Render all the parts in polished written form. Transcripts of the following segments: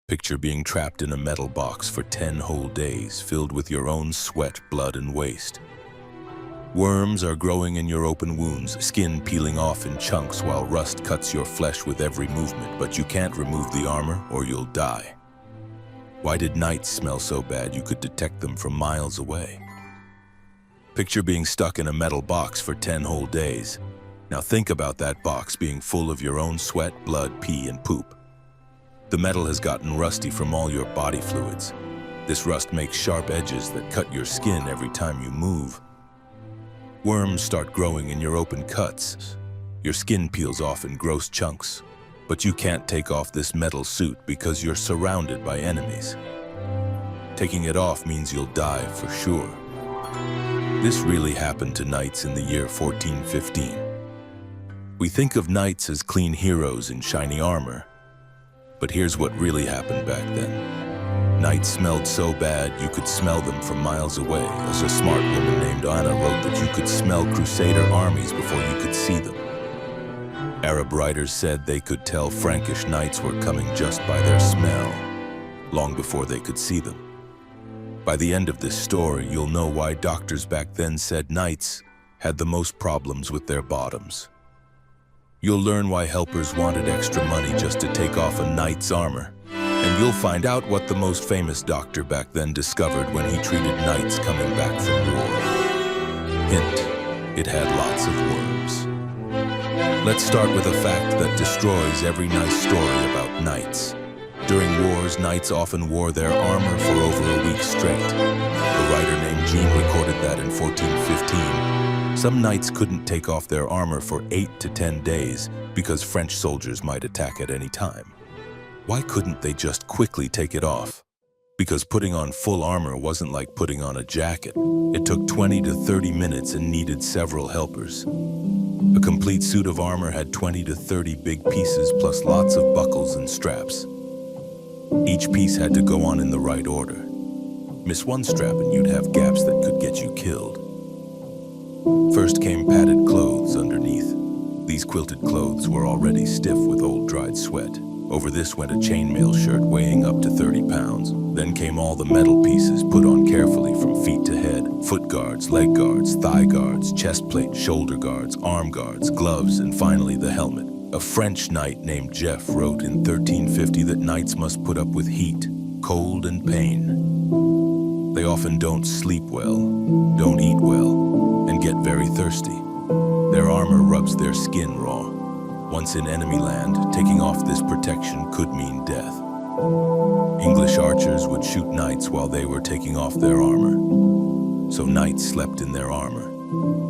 Picture being trapped in a metal box for 10 whole days, filled with your own sweat, blood, and waste. Worms are growing in your open wounds, skin peeling off in chunks while rust cuts your flesh with every movement, but you can't remove the armor or you'll die. Why did nights smell so bad you could detect them from miles away? Picture being stuck in a metal box for 10 whole days. Now think about that box being full of your own sweat, blood, pee, and poop. The metal has gotten rusty from all your body fluids. This rust makes sharp edges that cut your skin every time you move. Worms start growing in your open cuts. Your skin peels off in gross chunks, but you can't take off this metal suit because you're surrounded by enemies. Taking it off means you'll die for sure. This really happened to knights in the year 1415. We think of knights as clean heroes in shiny armor, but here's what really happened back then. Knights smelled so bad you could smell them from miles away, as a smart woman named Anna wrote that you could smell Crusader armies before you could see them. Arab writers said they could tell Frankish knights were coming just by their smell, long before they could see them. By the end of this story, you'll know why doctors back then said knights had the most problems with their bottoms. You'll learn why helpers wanted extra money just to take off a knight's armor. And you'll find out what the most famous doctor back then discovered when he treated knights coming back from war. Hint, it had lots of worms. Let's start with a fact that destroys every nice story about knights. During wars, knights often wore their armor for over a week straight. A writer named Jean recorded that in 1415. Some knights couldn't take off their armor for 8 to 10 days because French soldiers might attack at any time. Why couldn't they just quickly take it off? Because putting on full armor wasn't like putting on a jacket. It took 20 to 30 minutes and needed several helpers. A complete suit of armor had 20 to 30 big pieces plus lots of buckles and straps. Each piece had to go on in the right order. Miss one strap and you'd have gaps that could get you killed. First came padded clothes underneath. These quilted clothes were already stiff with old dried sweat. Over this went a chainmail shirt weighing up to 30 pounds. Then came all the metal pieces put on carefully from feet to head. Foot guards, leg guards, thigh guards, chest plate, shoulder guards, arm guards, gloves, and finally the helmet. A French knight named Jeff wrote in 1350 that knights must put up with heat, cold, and pain. They often don't sleep well, don't eat well, and get very thirsty. Their armor rubs their skin raw. Once in enemy land, taking off this protection could mean death. English archers would shoot knights while they were taking off their armor. So knights slept in their armor.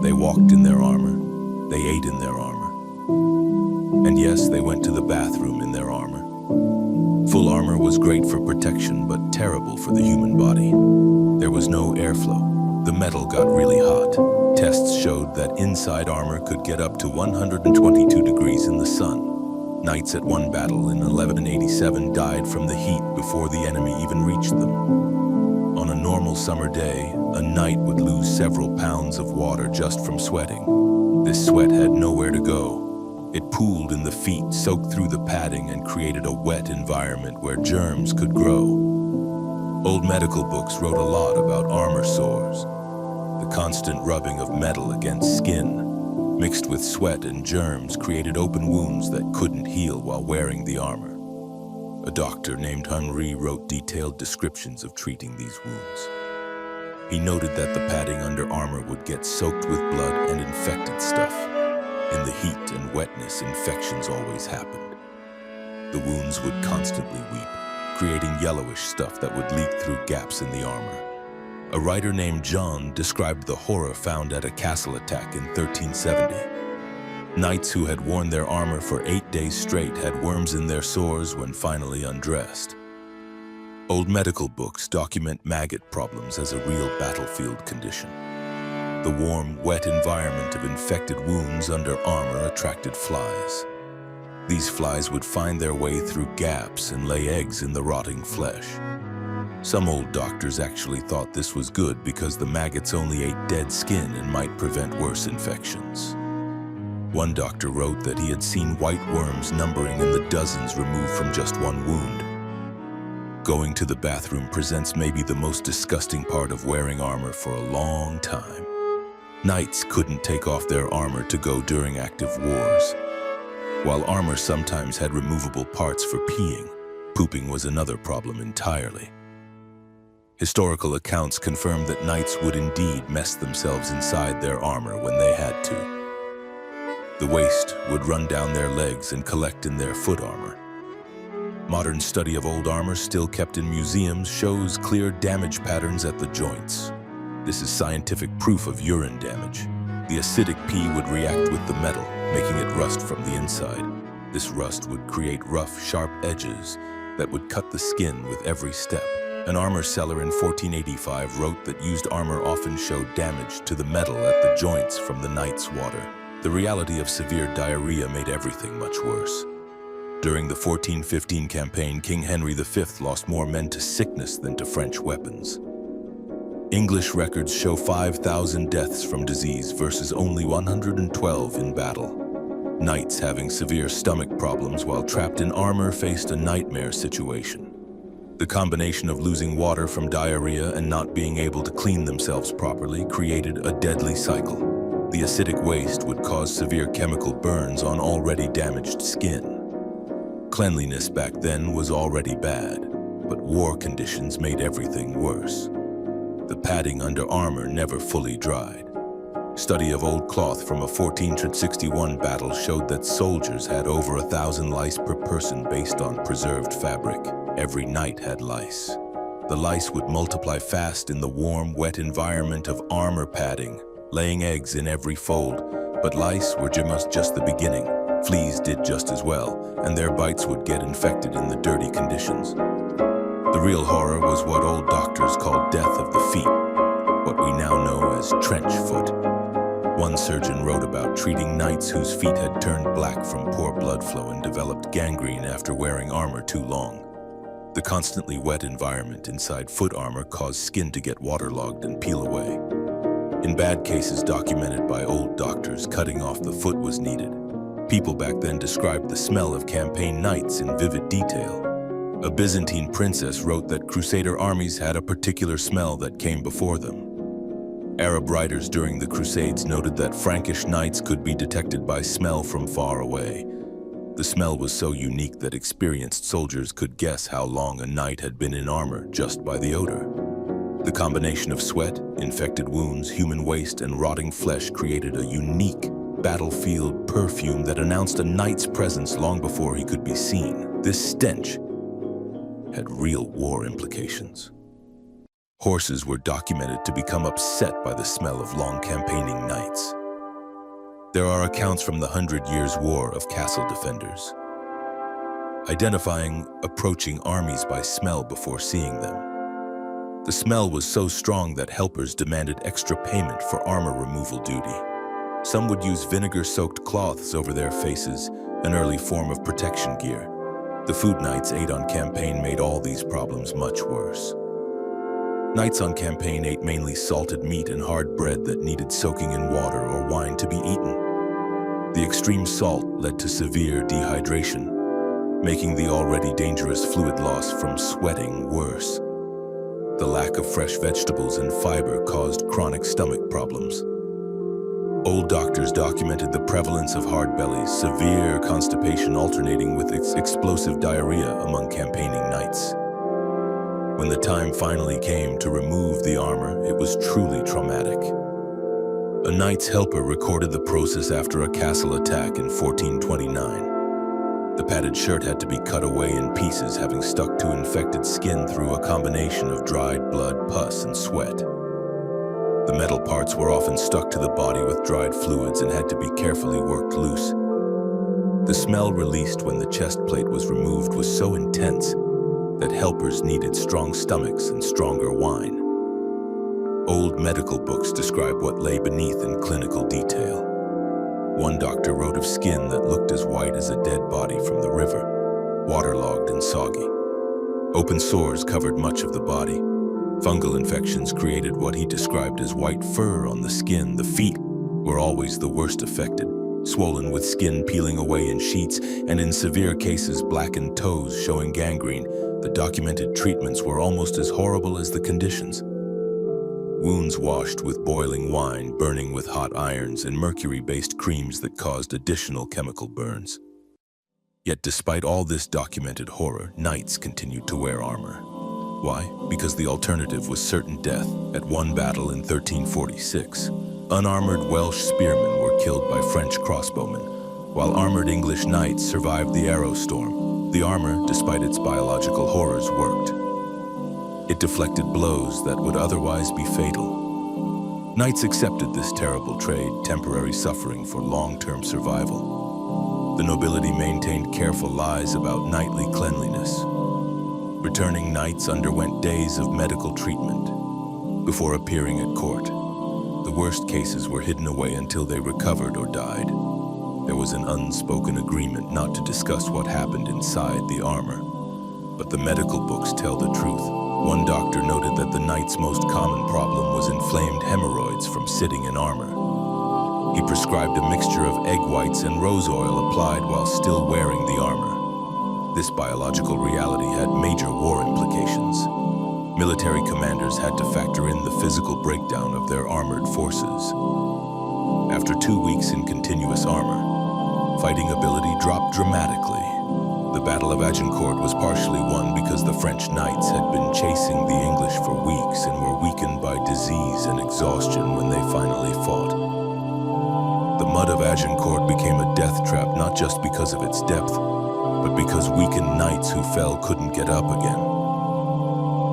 They walked in their armor. They ate in their armor. And yes, they went to the bathroom in their armor. Full armor was great for protection, but terrible for the human body. There was no airflow. The metal got really hot. Tests showed that inside armor could get up to 122 degrees in the sun. Knights at one battle in 1187 died from the heat before the enemy even reached them. On a normal summer day, a knight would lose several pounds of water just from sweating. This sweat had nowhere to go. It pooled in the feet, soaked through the padding, and created a wet environment where germs could grow. Old medical books wrote a lot about armor sores. The constant rubbing of metal against skin, mixed with sweat and germs, created open wounds that couldn't heal while wearing the armor. A doctor named Henri wrote detailed descriptions of treating these wounds. He noted that the padding under armor would get soaked with blood and infected stuff. In the heat and wetness, infections always happened. The wounds would constantly weep, creating yellowish stuff that would leak through gaps in the armor. A writer named John described the horror found at a castle attack in 1370. Knights who had worn their armor for 8 days straight had worms in their sores when finally undressed. Old medical books document maggot problems as a real battlefield condition. The warm, wet environment of infected wounds under armor attracted flies. These flies would find their way through gaps and lay eggs in the rotting flesh. Some old doctors actually thought this was good because the maggots only ate dead skin and might prevent worse infections. One doctor wrote that he had seen white worms numbering in the dozens removed from just one wound. Going to the bathroom presents maybe the most disgusting part of wearing armor for a long time. Knights couldn't take off their armor to go during active wars. While armor sometimes had removable parts for peeing, pooping was another problem entirely. Historical accounts confirm that knights would indeed mess themselves inside their armor when they had to. The waste would run down their legs and collect in their foot armor. Modern study of old armor still kept in museums shows clear damage patterns at the joints. This is scientific proof of urine damage. The acidic pee would react with the metal, making it rust from the inside. This rust would create rough, sharp edges that would cut the skin with every step. An armor seller in 1485 wrote that used armor often showed damage to the metal at the joints from the night's water. The reality of severe diarrhea made everything much worse. During the 1415 campaign, King Henry V lost more men to sickness than to French weapons. English records show 5,000 deaths from disease versus only 112 in battle. Knights having severe stomach problems while trapped in armor faced a nightmare situation. The combination of losing water from diarrhea and not being able to clean themselves properly created a deadly cycle. The acidic waste would cause severe chemical burns on already damaged skin. Cleanliness back then was already bad, but war conditions made everything worse. The padding under armor never fully dried. Study of old cloth from a 1461 battle showed that soldiers had over 1,000 lice per person based on preserved fabric. Every knight had lice. The lice would multiply fast in the warm, wet environment of armor padding, laying eggs in every fold. But lice were just the beginning. Fleas did just as well, and their bites would get infected in the dirty conditions. The real horror was what old doctors called death of the feet, what we now know as trench foot. One surgeon wrote about treating knights whose feet had turned black from poor blood flow and developed gangrene after wearing armor too long. The constantly wet environment inside foot armor caused skin to get waterlogged and peel away. In bad cases documented by old doctors, cutting off the foot was needed. People back then described the smell of campaign knights in vivid detail. A Byzantine princess wrote that Crusader armies had a particular smell that came before them. Arab writers during the Crusades noted that Frankish knights could be detected by smell from far away. The smell was so unique that experienced soldiers could guess how long a knight had been in armor just by the odor. The combination of sweat, infected wounds, human waste, and rotting flesh created a unique battlefield perfume that announced a knight's presence long before he could be seen. This stench had real war implications. Horses were documented to become upset by the smell of long campaigning knights. There are accounts from the 100 Years' War of castle defenders, identifying approaching armies by smell before seeing them. The smell was so strong that helpers demanded extra payment for armor removal duty. Some would use vinegar-soaked cloths over their faces, an early form of protection gear. The food knights ate on campaign made all these problems much worse. Knights on campaign ate mainly salted meat and hard bread that needed soaking in water or wine to be eaten. The extreme salt led to severe dehydration, making the already dangerous fluid loss from sweating worse. The lack of fresh vegetables and fiber caused chronic stomach problems. Old doctors documented the prevalence of hard bellies, severe constipation alternating with explosive diarrhea among campaigning knights. When the time finally came to remove the armor, it was truly traumatic. A knight's helper recorded the process after a castle attack in 1429. The padded shirt had to be cut away in pieces, having stuck to infected skin through a combination of dried blood, pus, and sweat. The metal parts were often stuck to the body with dried fluids and had to be carefully worked loose. The smell released when the chest plate was removed was so intense that helpers needed strong stomachs and stronger wine. Old medical books describe what lay beneath in clinical detail. One doctor wrote of skin that looked as white as a dead body from the river, waterlogged and soggy. Open sores covered much of the body. Fungal infections created what he described as white fur on the skin. The feet were always the worst affected, swollen with skin peeling away in sheets, and in severe cases blackened toes showing gangrene. The documented treatments were almost as horrible as the conditions. Wounds washed with boiling wine, burning with hot irons, and mercury-based creams that caused additional chemical burns. Yet despite all this documented horror, knights continued to wear armor. Why? Because the alternative was certain death. At one battle in 1346, unarmored Welsh spearmen were killed by French crossbowmen, while armored English knights survived the arrow storm. The armor, despite its biological horrors, worked. It deflected blows that would otherwise be fatal. Knights accepted this terrible trade, temporary suffering for long-term survival. The nobility maintained careful lies about knightly cleanliness. Returning knights underwent days of medical treatment before appearing at court. The worst cases were hidden away until they recovered or died. There was an unspoken agreement not to discuss what happened inside the armor. But the medical books tell the truth. One doctor noted that the knight's most common problem was inflamed hemorrhoids from sitting in armor. He prescribed a mixture of egg whites and rose oil applied while still wearing the armor. This biological reality had major war implications. Military commanders had to factor in the physical breakdown of their armored forces. After 2 weeks in continuous armor, fighting ability dropped dramatically. The Battle of Agincourt was partially won because the French knights had been chasing the English for weeks and were weakened by disease and exhaustion when they finally fought. The mud of Agincourt became a death trap not just because of its depth, but because weakened knights who fell couldn't get up again.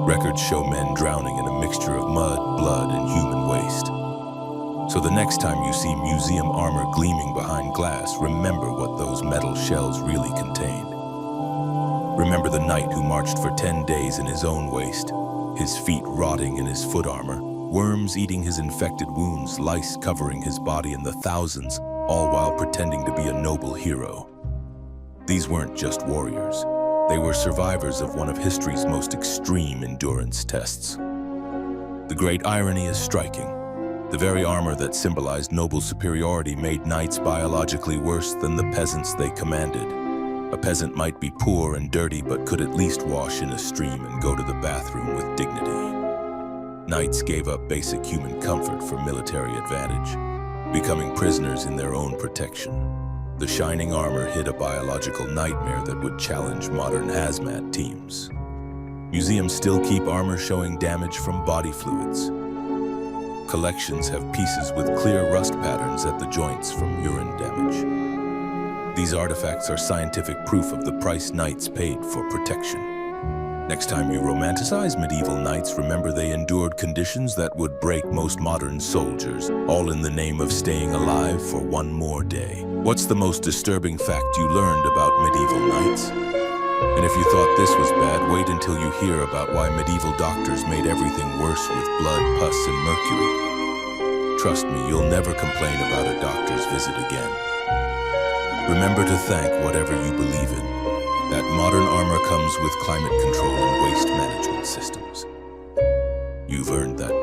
Records show men drowning in a mixture of mud, blood, and human waste. So the next time you see museum armor gleaming behind glass, remember what those metal shells really contained. Remember the knight who marched for 10 days in his own waste, his feet rotting in his foot armor, worms eating his infected wounds, lice covering his body in the thousands, all while pretending to be a noble hero. These weren't just warriors. They were survivors of one of history's most extreme endurance tests. The great irony is striking. The very armor that symbolized noble superiority made knights biologically worse than the peasants they commanded. A peasant might be poor and dirty, but could at least wash in a stream and go to the bathroom with dignity. Knights gave up basic human comfort for military advantage, becoming prisoners in their own protection. The shining armor hid a biological nightmare that would challenge modern hazmat teams. Museums still keep armor showing damage from body fluids. Collections have pieces with clear rust patterns at the joints from urine damage. These artifacts are scientific proof of the price knights paid for protection. Next time you romanticize medieval knights, remember they endured conditions that would break most modern soldiers, all in the name of staying alive for one more day. What's the most disturbing fact you learned about medieval knights? And if you thought this was bad, wait until you hear about why medieval doctors made everything worse with blood, pus, and mercury. Trust me, you'll never complain about a doctor's visit again. Remember to thank whatever you believe in. That modern armor comes with climate control and waste management systems. You've earned that